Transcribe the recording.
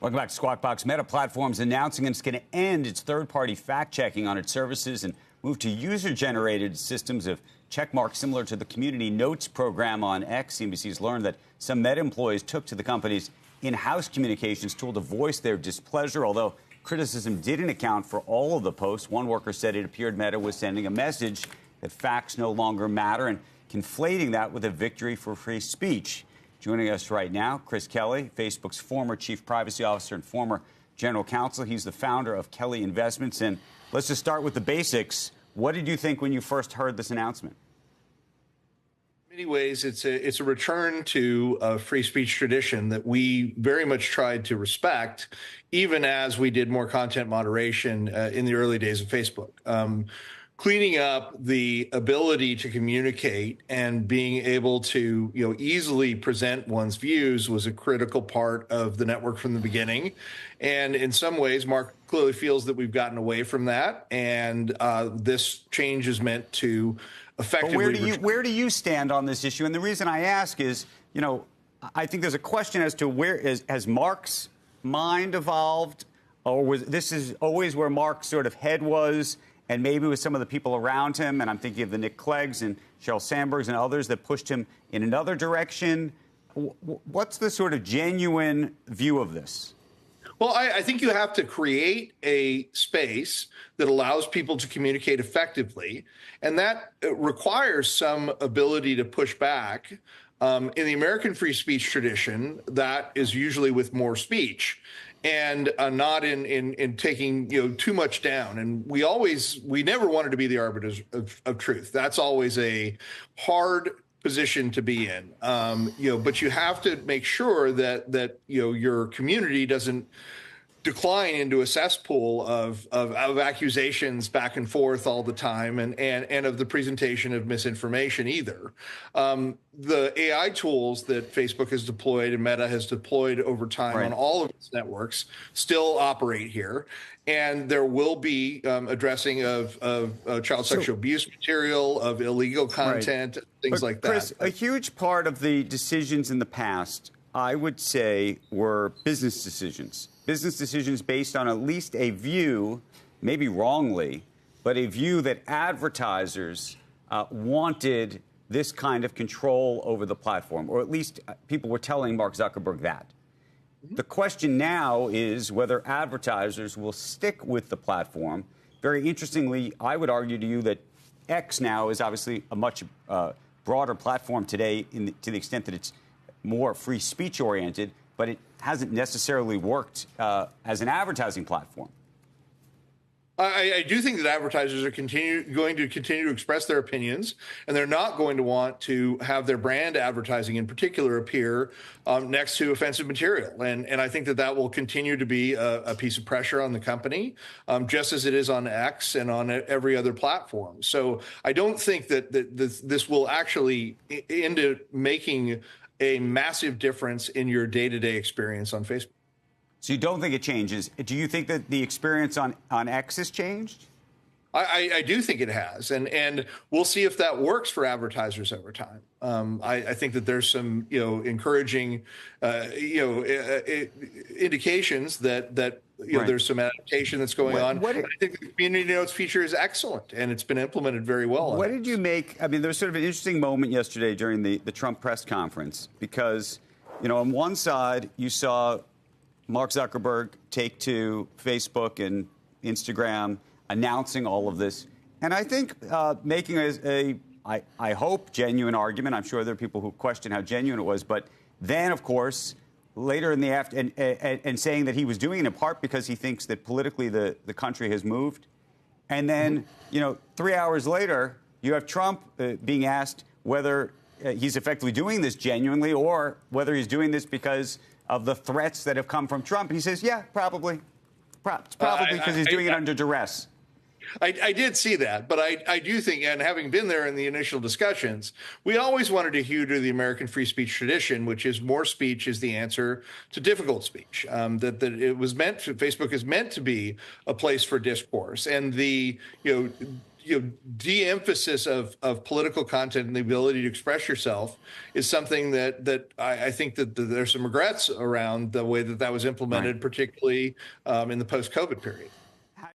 Welcome back to Squawk Box. Meta Platforms announcing it's going to end its third-party fact-checking on its services and move to user-generated systems of check marks similar to the Community Notes program on X. CNBC's learned that some Meta employees took to the company's in-house communications tool to voice their displeasure, although criticism didn't account for all of the posts. One worker said it appeared Meta was sending a message that facts no longer matter and conflating that with a victory for free speech. Joining us right now, Chris Kelly, Facebook's former chief privacy officer and former general counsel. He's the founder of Kelly Investments. And let's just start with the basics. What did you think when you first heard this announcement? In many ways, it's a return to a free speech tradition that we very much tried to respect, even as we did more content moderation in the early days of Facebook. Cleaning up the ability to communicate and being able to, easily present one's views was a critical part of the network from the beginning. And in some ways, Mark clearly feels that we've gotten away from that. And this change is meant to effectively. But where do you stand on this issue? And the reason I ask is, I think there's a question as to has Mark's mind evolved, or this is always where Mark's sort of head was? And maybe with some of the people around him, and I'm thinking of the Nick Clegg's and Sheryl Sandberg's and others that pushed him in another direction. What's the sort of genuine view of this? Well, I think you have to create a space that allows people to communicate effectively, and that requires some ability to push back. In the American free speech tradition, that is usually with more speech. And not in taking too much down. And we never wanted to be the arbiters of truth. That's always a hard position to be in. But you have to make sure that your community doesn't decline into a cesspool of accusations back and forth all the time, and of the presentation of misinformation either. The AI tools that Facebook has deployed and Meta has deployed over time on all of its networks still operate here. And there will be addressing of child sexual abuse material, of illegal content, things like that. Chris, a huge part of the decisions in the past, I would say, were business decisions. Business decisions based on at least a view, maybe wrongly, but a view that advertisers wanted this kind of control over the platform, or at least people were telling Mark Zuckerberg that. The question now is whether advertisers will stick with the platform. Very interestingly, I would argue to you that X now is obviously a much broader platform today to the extent that it's more free speech oriented, but it hasn't necessarily worked as an advertising platform. I do think that advertisers are going to continue to express their opinions, and they're not going to want to have their brand advertising in particular appear next to offensive material. And I think that will continue to be a piece of pressure on the company, just as it is on X and on every other platform. So I don't think that this will actually end up making a massive difference in your day-to-day experience on Facebook. So you don't think it changes. Do you think that the experience on X has changed? I do think it has, and we'll see if that works for advertisers over time. I think that there's some encouraging indications that there's some adaptation that's going on. I think the Community Notes feature is excellent, and it's been implemented very well. What did you make? I mean, there was sort of an interesting moment yesterday during the Trump press conference because, on one side you saw Mark Zuckerberg take to Facebook and Instagram announcing all of this. And I think making I hope, genuine argument. I'm sure there are people who question how genuine it was. But then, of course, later in the afternoon, and saying that he was doing it in part because he thinks that politically the country has moved. And then, 3 hours later, you have Trump being asked whether he's effectively doing this genuinely or whether he's doing this because of the threats that have come from Trump. And he says, yeah, probably. Probably because he's doing it under duress. I did see that, but I do think, and having been there in the initial discussions, we always wanted to hew to the American free speech tradition, which is more speech is the answer to difficult speech. That it was Facebook is meant to be a place for discourse, and the de-emphasis of political content and the ability to express yourself is something that I think that there's some regrets around the way that was implemented, Right. particularly in the post-COVID period.